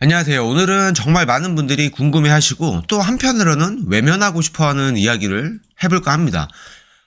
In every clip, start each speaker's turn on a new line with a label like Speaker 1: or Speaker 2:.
Speaker 1: 안녕하세요. 오늘은 정말 많은 분들이 궁금해하시고 또 한편으로는 외면하고 싶어하는 이야기를 해볼까 합니다.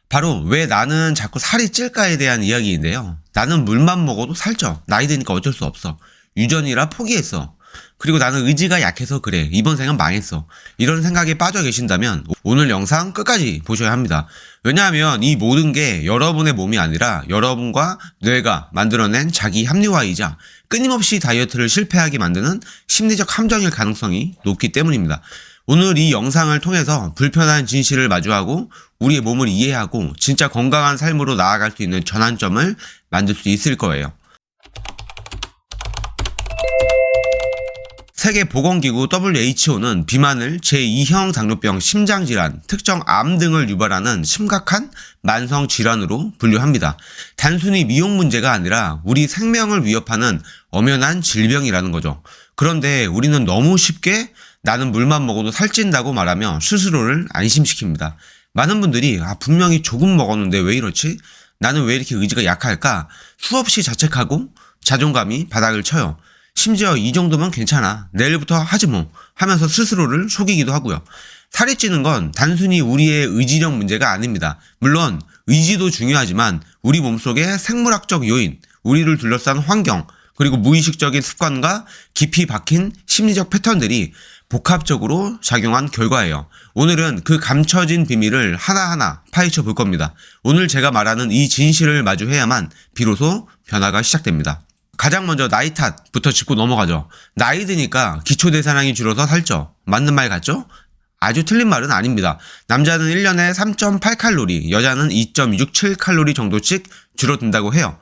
Speaker 1: 바로 왜 나는 자꾸 살이 찔까에 대한 이야기인데요. 나는 물만 먹어도 살쪄. 나이 드니까 어쩔 수 없어. 유전이라 포기했어. 그리고 나는 의지가 약해서 그래. 이번 생은 망했어. 이런 생각에 빠져 계신다면 오늘 영상 끝까지 보셔야 합니다. 왜냐하면 이 모든 게 여러분의 몸이 아니라 여러분과 뇌가 만들어낸 자기 합리화이자 끊임없이 다이어트를 실패하게 만드는 심리적 함정일 가능성이 높기 때문입니다. 오늘 이 영상을 통해서 불편한 진실을 마주하고 우리의 몸을 이해하고 진짜 건강한 삶으로 나아갈 수 있는 전환점을 만들 수 있을 거예요. 세계보건기구 WHO는 비만을 제2형 당뇨병, 심장질환, 특정 암 등을 유발하는 심각한 만성질환으로 분류합니다. 단순히 미용 문제가 아니라 우리 생명을 위협하는 엄연한 질병이라는 거죠. 그런데 우리는 너무 쉽게 나는 물만 먹어도 살찐다고 말하며 스스로를 안심시킵니다. 많은 분들이 분명히 조금 먹었는데 왜 이렇지? 나는 왜 이렇게 의지가 약할까? 수없이 자책하고 자존감이 바닥을 쳐요. 심지어 이 정도면 괜찮아. 내일부터 하지 뭐 하면서 스스로를 속이기도 하고요. 살이 찌는 건 단순히 우리의 의지력 문제가 아닙니다. 물론 의지도 중요하지만 우리 몸속의 생물학적 요인, 우리를 둘러싼 환경, 그리고 무의식적인 습관과 깊이 박힌 심리적 패턴들이 복합적으로 작용한 결과예요. 오늘은 그 감춰진 비밀을 하나하나 파헤쳐 볼 겁니다. 오늘 제가 말하는 이 진실을 마주해야만 비로소 변화가 시작됩니다. 가장 먼저 나이 탓부터 짚고 넘어가죠. 나이 드니까 기초대사량이 줄어서 살쪄. 맞는 말 같죠? 아주 틀린 말은 아닙니다. 남자는 1년에 3.8칼로리, 여자는 2.67칼로리 정도씩 줄어든다고 해요.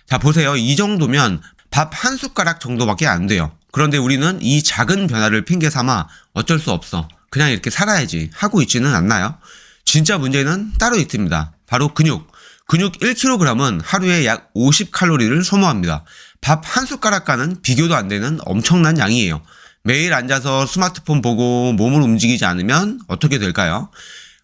Speaker 1: 자, 보세요. 이 정도면 밥 한 숟가락 정도밖에 안 돼요. 그런데 우리는 이 작은 변화를 핑계 삼아 어쩔 수 없어. 그냥 이렇게 살아야지 하고 있지는 않나요? 진짜 문제는 따로 있습니다. 바로 근육 1kg은 하루에 약 50칼로리를 소모합니다. 밥 한 숟가락과는 비교도 안 되는 엄청난 양이에요. 매일 앉아서 스마트폰 보고 몸을 움직이지 않으면 어떻게 될까요?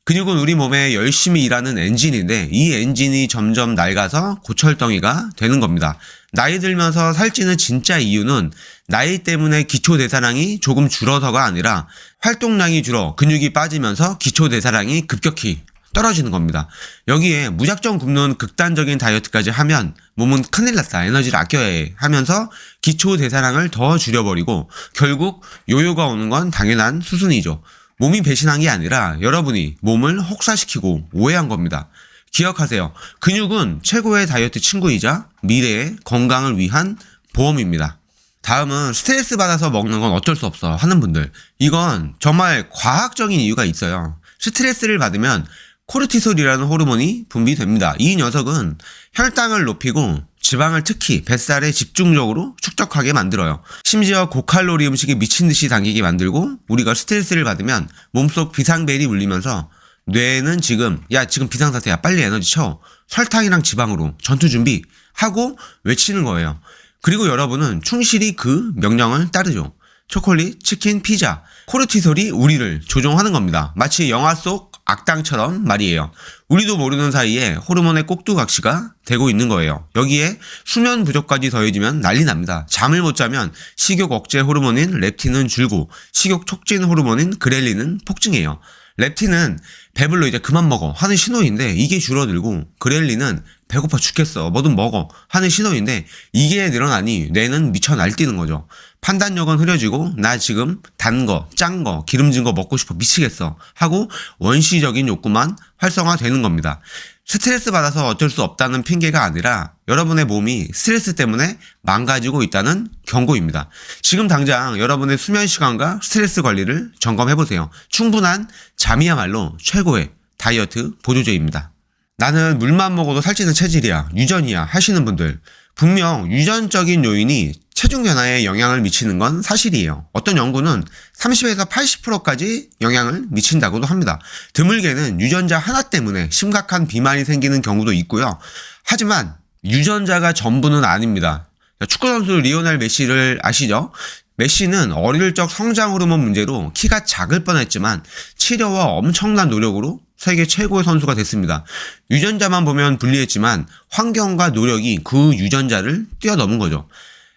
Speaker 1: 근육은 우리 몸에 열심히 일하는 엔진인데 이 엔진이 점점 낡아서 고철덩이가 되는 겁니다. 나이 들면서 살찌는 진짜 이유는 나이 때문에 기초대사량이 조금 줄어서가 아니라 활동량이 줄어 근육이 빠지면서 기초대사량이 급격히 떨어지는 겁니다. 여기에 무작정 굶는 극단적인 다이어트까지 하면 몸은 큰일 났다, 에너지를 아껴야 해 하면서 기초 대사량을 더 줄여버리고 결국 요요가 오는 건 당연한 수순이죠. 몸이 배신한 게 아니라 여러분이 몸을 혹사시키고 오해한 겁니다. 기억하세요. 근육은 최고의 다이어트 친구이자 미래의 건강을 위한 보험입니다. 다음은 스트레스 받아서 먹는 건 어쩔 수 없어 하는 분들, 이건 정말 과학적인 이유가 있어요. 스트레스를 받으면 코르티솔이라는 호르몬이 분비됩니다. 이 녀석은 혈당을 높이고 지방을 특히 뱃살에 집중적으로 축적하게 만들어요. 심지어 고칼로리 음식이 미친듯이 당기게 만들고 우리가 스트레스를 받으면 몸속 비상벨이 울리면서 뇌는 지금 비상사태야, 빨리 에너지 쳐, 설탕이랑 지방으로 전투 준비 하고 외치는 거예요. 그리고 여러분은 충실히 그 명령을 따르죠. 초콜릿, 치킨, 피자, 코르티솔이 우리를 조종하는 겁니다. 마치 영화 속 악당처럼 말이에요. 우리도 모르는 사이에 호르몬의 꼭두각시가 되고 있는 거예요. 여기에 수면 부족까지 더해지면 난리 납니다. 잠을 못 자면 식욕 억제 호르몬인 렙틴은 줄고 식욕 촉진 호르몬인 그렐린은 폭증해요. 렙틴은 배불러 이제 그만 먹어 하는 신호인데 이게 줄어들고, 그렐린은 배고파 죽겠어 뭐든 먹어 하는 신호인데 이게 늘어나니 뇌는 미쳐 날뛰는 거죠. 판단력은 흐려지고 나 지금 단 거, 짠 거, 기름진 거 먹고 싶어 미치겠어 하고 원시적인 욕구만 활성화되는 겁니다. 스트레스 받아서 어쩔 수 없다는 핑계가 아니라 여러분의 몸이 스트레스 때문에 망가지고 있다는 경고입니다. 지금 당장 여러분의 수면 시간과 스트레스 관리를 점검해보세요. 충분한 잠이야말로 최고의 다이어트 보조제입니다. 나는 물만 먹어도 살찌는 체질이야, 유전이야 하시는 분들, 분명 유전적인 요인이 체중 변화에 영향을 미치는 건 사실이에요. 어떤 연구는 30에서 80%까지 영향을 미친다고도 합니다. 드물게는 유전자 하나 때문에 심각한 비만이 생기는 경우도 있고요. 하지만 유전자가 전부는 아닙니다. 축구선수 리오넬 메시를 아시죠? 메시는 어릴 적 성장 호르몬 문제로 키가 작을 뻔했지만 치료와 엄청난 노력으로 세계 최고의 선수가 됐습니다. 유전자만 보면 불리했지만 환경과 노력이 그 유전자를 뛰어넘은 거죠.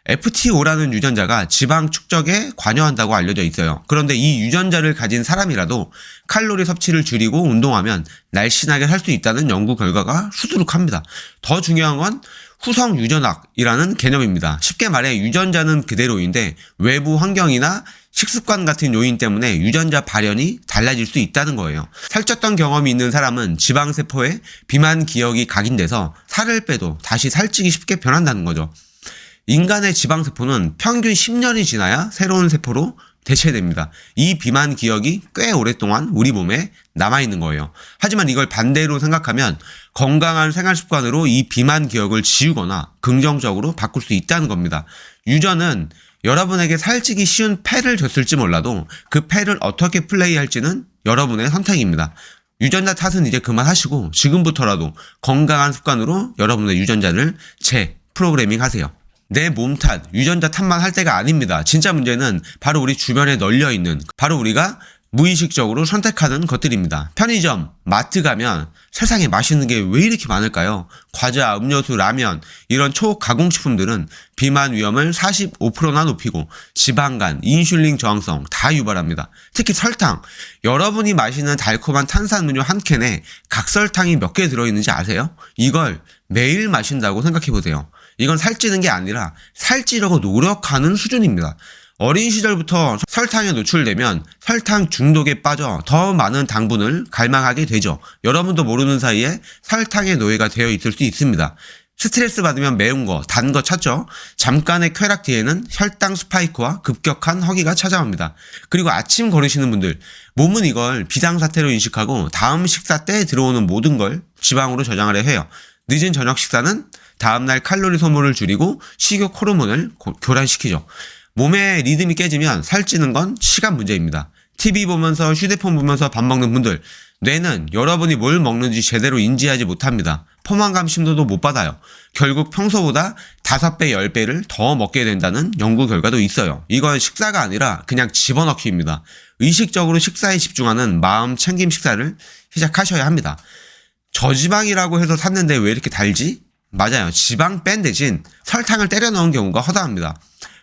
Speaker 1: FTO라는 유전자가 지방 축적에 관여한다고 알려져 있어요. 그런데 이 유전자를 가진 사람이라도 칼로리 섭취를 줄이고 운동하면 날씬하게 살 수 있다는 연구 결과가 수두룩합니다. 더 중요한 건 후성 유전학이라는 개념입니다. 쉽게 말해 유전자는 그대로인데 외부 환경이나 식습관 같은 요인 때문에 유전자 발현이 달라질 수 있다는 거예요. 살쪘던 경험이 있는 사람은 지방세포에 비만 기억이 각인돼서 살을 빼도 다시 살찌기 쉽게 변한다는 거죠. 인간의 지방세포는 평균 10년이 지나야 새로운 세포로 대체됩니다. 이 비만 기억이 꽤 오랫동안 우리 몸에 남아있는 거예요. 하지만 이걸 반대로 생각하면 건강한 생활 습관으로 이 비만 기억을 지우거나 긍정적으로 바꿀 수 있다는 겁니다. 유전은 여러분에게 살찌기 쉬운 패를 줬을지 몰라도 그 패를 어떻게 플레이할지는 여러분의 선택입니다. 유전자 탓은 이제 그만하시고 지금부터라도 건강한 습관으로 여러분의 유전자를 재프로그래밍 하세요. 내 몸 탓, 유전자 탓만 할 때가 아닙니다. 진짜 문제는 바로 우리 주변에 널려있는, 바로 우리가 무의식적으로 선택하는 것들입니다. 편의점, 마트 가면 세상에 맛있는 게 왜 이렇게 많을까요? 과자, 음료수, 라면 이런 초가공식품들은 비만 위험을 45%나 높이고 지방간, 인슐린 저항성 다 유발합니다. 특히 설탕, 여러분이 마시는 달콤한 탄산음료 한 캔에 각설탕이 몇 개 들어있는지 아세요? 이걸 매일 마신다고 생각해보세요. 이건 살찌는 게 아니라 살찌려고 노력하는 수준입니다. 어린 시절부터 설탕에 노출되면 설탕 중독에 빠져 더 많은 당분을 갈망하게 되죠. 여러분도 모르는 사이에 설탕의 노예가 되어 있을 수 있습니다. 스트레스 받으면 매운 거, 단 거 찾죠. 잠깐의 쾌락 뒤에는 혈당 스파이크와 급격한 허기가 찾아옵니다. 그리고 아침 걸으시는 분들, 몸은 이걸 비상사태로 인식하고 다음 식사 때 들어오는 모든 걸 지방으로 저장하려 해요. 늦은 저녁 식사는 다음날 칼로리 소모를 줄이고 식욕 호르몬을 교란시키죠. 몸의 리듬이 깨지면 살찌는 건 시간 문제입니다. TV 보면서 휴대폰 보면서 밥 먹는 분들, 뇌는 여러분이 뭘 먹는지 제대로 인지하지 못합니다. 포만감 심도도 못 받아요. 결국 평소보다 5배, 10배를 더 먹게 된다는 연구 결과도 있어요. 이건 식사가 아니라 그냥 집어넣기입니다. 의식적으로 식사에 집중하는 마음 챙김 식사를 시작하셔야 합니다. 저지방이라고 해서 샀는데 왜 이렇게 달지? 맞아요. 지방 뺀 대신 설탕을 때려 넣은 경우가 허다합니다.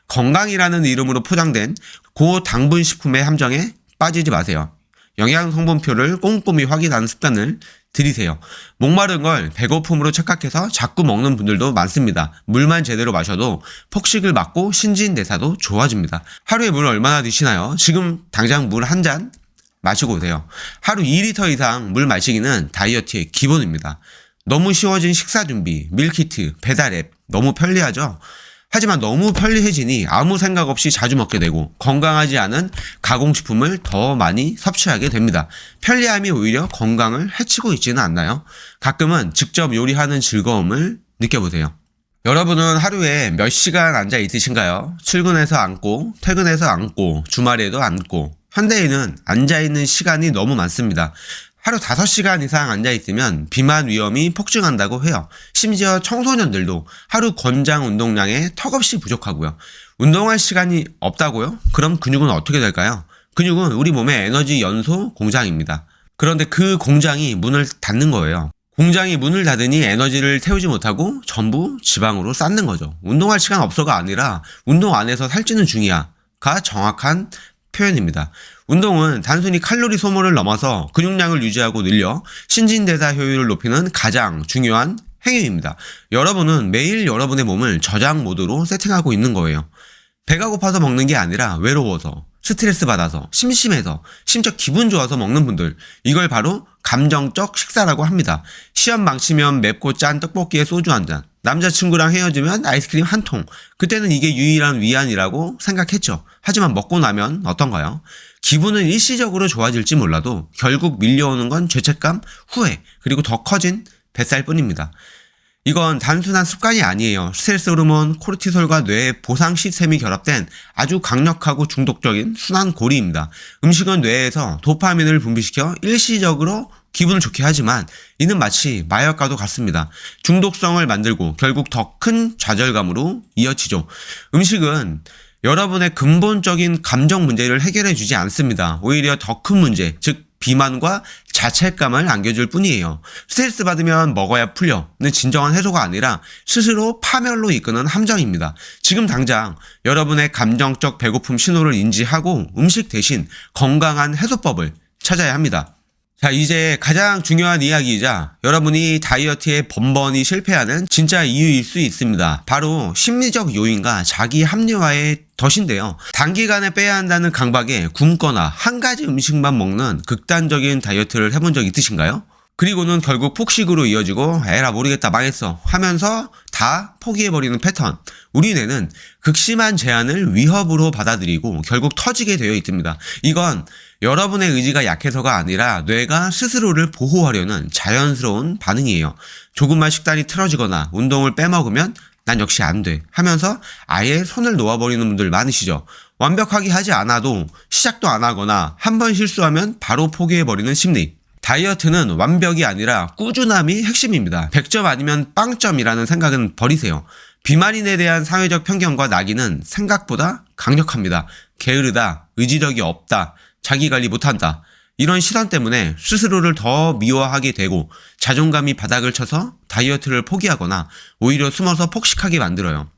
Speaker 1: 건강이라는 이름으로 포장된 고당분 식품의 함정에 빠지지 마세요. 영양 성분표를 꼼꼼히 확인하는 습관을 들이세요. 목마른 걸 배고픔으로 착각해서 자꾸 먹는 분들도 많습니다. 물만 제대로 마셔도 폭식을 막고 신진대사도 좋아집니다. 하루에 물을 얼마나 드시나요? 지금 당장 물 한 잔 마시고 오세요. 하루 2리터 이상 물 마시기는 다이어트의 기본입니다. 너무 쉬워진 식사 준비, 밀키트, 배달 앱 너무 편리하죠? 하지만 너무 편리해지니 아무 생각 없이 자주 먹게 되고 건강하지 않은 가공식품을 더 많이 섭취하게 됩니다. 편리함이 오히려 건강을 해치고 있지는 않나요? 가끔은 직접 요리하는 즐거움을 느껴보세요. 여러분은 하루에 몇 시간 앉아 있으신가요? 출근해서 앉고, 퇴근해서 앉고, 주말에도 앉고. 현대인은 앉아있는 시간이 너무 많습니다. 하루 5시간 이상 앉아있으면 비만 위험이 폭증한다고 해요. 심지어 청소년들도 하루 권장 운동량에 턱없이 부족하고요. 운동할 시간이 없다고요? 그럼 근육은 어떻게 될까요? 근육은 우리 몸의 에너지 연소 공장입니다. 그런데 그 공장이 문을 닫는 거예요. 공장이 문을 닫으니 에너지를 태우지 못하고 전부 지방으로 쌓는 거죠. 운동할 시간 없어가 아니라 운동 안 해서 살찌는 중이야가 정확한 표현입니다. 운동은 단순히 칼로리 소모를 넘어서 근육량을 유지하고 늘려 신진대사 효율을 높이는 가장 중요한 행위입니다. 여러분은 매일 여러분의 몸을 저장 모드로 세팅하고 있는 거예요. 배가 고파서 먹는 게 아니라 외로워서, 스트레스 받아서, 심심해서, 심지어 기분 좋아서 먹는 분들, 이걸 바로 감정적 식사라고 합니다. 시험 망치면 맵고 짠 떡볶이에 소주 한 잔, 남자친구랑 헤어지면 아이스크림 한 통. 그때는 이게 유일한 위안이라고 생각했죠. 하지만 먹고 나면 어떤가요? 기분은 일시적으로 좋아질지 몰라도 결국 밀려오는 건 죄책감, 후회, 그리고 더 커진 뱃살뿐입니다. 이건 단순한 습관이 아니에요. 스트레스 호르몬, 코르티솔과 뇌의 보상 시스템이 결합된 아주 강력하고 중독적인 순환고리입니다. 음식은 뇌에서 도파민을 분비시켜 일시적으로 기분을 좋게 하지만 이는 마치 마약과도 같습니다. 중독성을 만들고 결국 더 큰 좌절감으로 이어지죠. 음식은 여러분의 근본적인 감정 문제를 해결해 주지 않습니다. 오히려 더 큰 문제, 즉 비만과 자책감을 안겨줄 뿐이에요. 스트레스 받으면 먹어야 풀려는 진정한 해소가 아니라 스스로 파멸로 이끄는 함정입니다. 지금 당장 여러분의 감정적 배고픔 신호를 인지하고 음식 대신 건강한 해소법을 찾아야 합니다. 자, 이제 가장 중요한 이야기이자 여러분이 다이어트에 번번이 실패하는 진짜 이유일 수 있습니다. 바로 심리적 요인과 자기 합리화의 덫인데요. 단기간에 빼야 한다는 강박에 굶거나 한 가지 음식만 먹는 극단적인 다이어트를 해본 적 있으신가요? 그리고는 결국 폭식으로 이어지고 에라 모르겠다 망했어 하면서 다 포기해버리는 패턴. 우리 뇌는 극심한 제한을 위협으로 받아들이고 결국 터지게 되어 있습니다. 이건 여러분의 의지가 약해서가 아니라 뇌가 스스로를 보호하려는 자연스러운 반응이에요. 조금만 식단이 틀어지거나 운동을 빼먹으면 난 역시 안 돼 하면서 아예 손을 놓아버리는 분들 많으시죠. 완벽하게 하지 않아도 시작도 안 하거나 한 번 실수하면 바로 포기해버리는 심리. 다이어트는 완벽이 아니라 꾸준함이 핵심입니다. 100점 아니면 빵점이라는 생각은 버리세요. 비만인에 대한 사회적 편견과 낙인은 생각보다 강력합니다. 게으르다, 의지력이 없다, 자기관리 못한다. 이런 시선 때문에 스스로를 더 미워하게 되고 자존감이 바닥을 쳐서 다이어트를 포기하거나 오히려 숨어서 폭식하게 만들어요.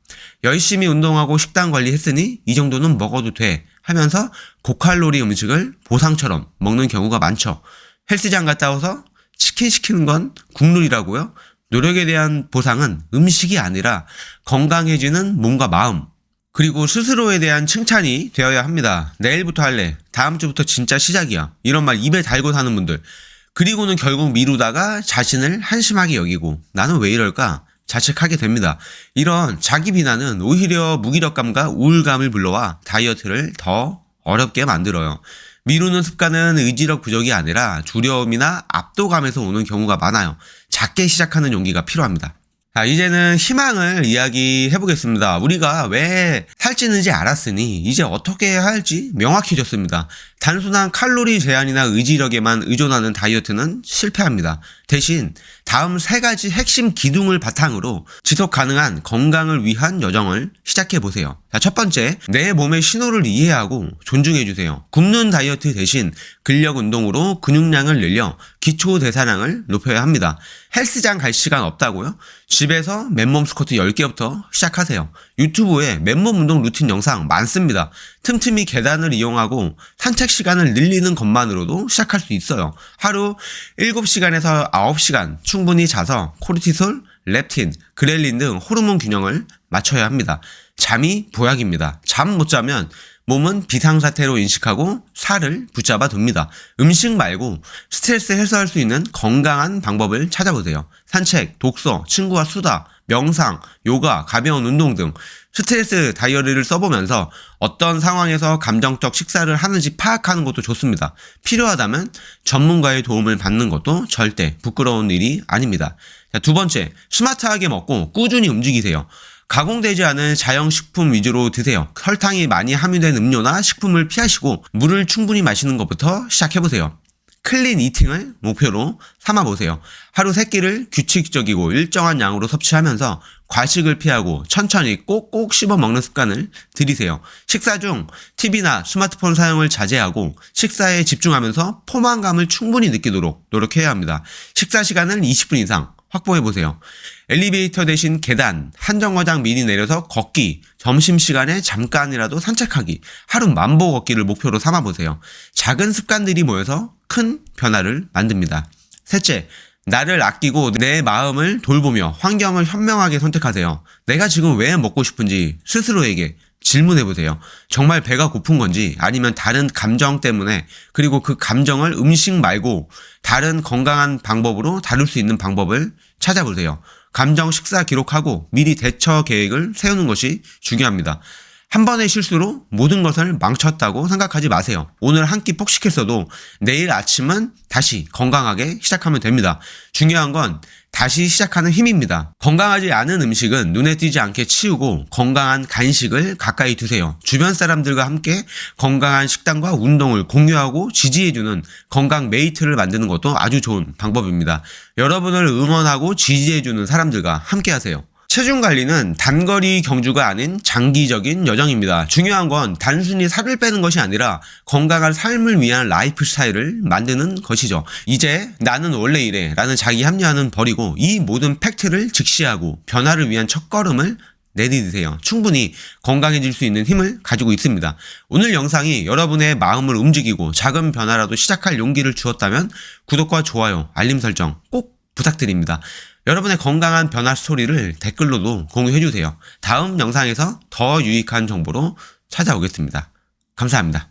Speaker 1: 열심히 운동하고 식단 관리했으니 이 정도는 먹어도 돼 하면서 고칼로리 음식을 보상처럼 먹는 경우가 많죠. 헬스장 갔다 와서 치킨 시키는 건 국룰이라고요? 노력에 대한 보상은 음식이 아니라 건강해지는 몸과 마음, 그리고 스스로에 대한 칭찬이 되어야 합니다. 내일부터 할래. 다음 주부터 진짜 시작이야. 이런 말 입에 달고 사는 분들. 그리고는 결국 미루다가 자신을 한심하게 여기고 나는 왜 이럴까? 자책하게 됩니다. 이런 자기 비난은 오히려 무기력감과 우울감을 불러와 다이어트를 더 어렵게 만들어요. 미루는 습관은 의지력 부족이 아니라 두려움이나 압도감에서 오는 경우가 많아요. 작게 시작하는 용기가 필요합니다. 자, 이제는 희망을 이야기해 보겠습니다. 우리가 왜 살찌는지 알았으니 이제 어떻게 해야 할지 명확해졌습니다. 단순한 칼로리 제한이나 의지력에만 의존하는 다이어트는 실패합니다. 대신 다음 3가지 핵심 기둥을 바탕으로 지속 가능한 건강을 위한 여정을 시작해 보세요. 자, 첫 번째, 내 몸의 신호를 이해하고 존중해 주세요. 굶는 다이어트 대신 근력 운동으로 근육량을 늘려 기초 대사량을 높여야 합니다. 헬스장 갈 시간 없다고요? 집에서 맨몸 스쿼트 10개부터 시작하세요. 유튜브에 맨몸 운동 루틴 영상 많습니다. 틈틈이 계단을 이용하고 산책 시간을 늘리는 것만으로도 시작할 수 있어요. 하루 7시간에서 9시간 충분히 자서 코르티솔, 렙틴, 그렐린 등 호르몬 균형을 맞춰야 합니다. 잠이 보약입니다. 잠 못 자면 몸은 비상사태로 인식하고 살을 붙잡아 둡니다. 음식 말고 스트레스 해소할 수 있는 건강한 방법을 찾아보세요. 산책, 독서, 친구와 수다, 명상, 요가, 가벼운 운동 등 스트레스 다이어리를 써보면서 어떤 상황에서 감정적 식사를 하는지 파악하는 것도 좋습니다. 필요하다면 전문가의 도움을 받는 것도 절대 부끄러운 일이 아닙니다. 자, 두 번째, 스마트하게 먹고 꾸준히 움직이세요. 가공되지 않은 자연식품 위주로 드세요. 설탕이 많이 함유된 음료나 식품을 피하시고 물을 충분히 마시는 것부터 시작해보세요. 클린 이팅을 목표로 삼아보세요. 하루 3끼를 규칙적이고 일정한 양으로 섭취하면서 과식을 피하고 천천히 꼭꼭 씹어 먹는 습관을 들이세요. 식사 중 TV나 스마트폰 사용을 자제하고 식사에 집중하면서 포만감을 충분히 느끼도록 노력해야 합니다. 식사 시간을 20분 이상 확보해보세요. 엘리베이터 대신 계단, 한정거장 미리 내려서 걷기, 점심시간에 잠깐이라도 산책하기, 하루 만보 걷기를 목표로 삼아보세요. 작은 습관들이 모여서 큰 변화를 만듭니다. 셋째, 나를 아끼고 내 마음을 돌보며 환경을 현명하게 선택하세요. 내가 지금 왜 먹고 싶은지 스스로에게 질문해보세요. 정말 배가 고픈 건지 아니면 다른 감정 때문에, 그리고 그 감정을 음식 말고 다른 건강한 방법으로 다룰 수 있는 방법을 찾아보세요. 감정 식사 기록하고 미리 대처 계획을 세우는 것이 중요합니다. 한 번의 실수로 모든 것을 망쳤다고 생각하지 마세요. 오늘 한 끼 폭식했어도 내일 아침은 다시 건강하게 시작하면 됩니다. 중요한 건 다시 시작하는 힘입니다. 건강하지 않은 음식은 눈에 띄지 않게 치우고 건강한 간식을 가까이 두세요. 주변 사람들과 함께 건강한 식단과 운동을 공유하고 지지해주는 건강 메이트를 만드는 것도 아주 좋은 방법입니다. 여러분을 응원하고 지지해주는 사람들과 함께 하세요. 체중 관리는 단거리 경주가 아닌 장기적인 여정입니다. 중요한 건 단순히 살을 빼는 것이 아니라 건강한 삶을 위한 라이프 스타일을 만드는 것이죠. 이제 나는 원래 이래 라는 자기 합리화는 버리고 이 모든 팩트를 직시하고 변화를 위한 첫걸음을 내디디세요. 충분히 건강해질 수 있는 힘을 가지고 있습니다. 오늘 영상이 여러분의 마음을 움직이고 작은 변화라도 시작할 용기를 주었다면 구독과 좋아요, 알림 설정 꼭 부탁드립니다. 여러분의 건강한 변화 스토리를 댓글로도 공유해주세요. 다음 영상에서 더 유익한 정보로 찾아오겠습니다. 감사합니다.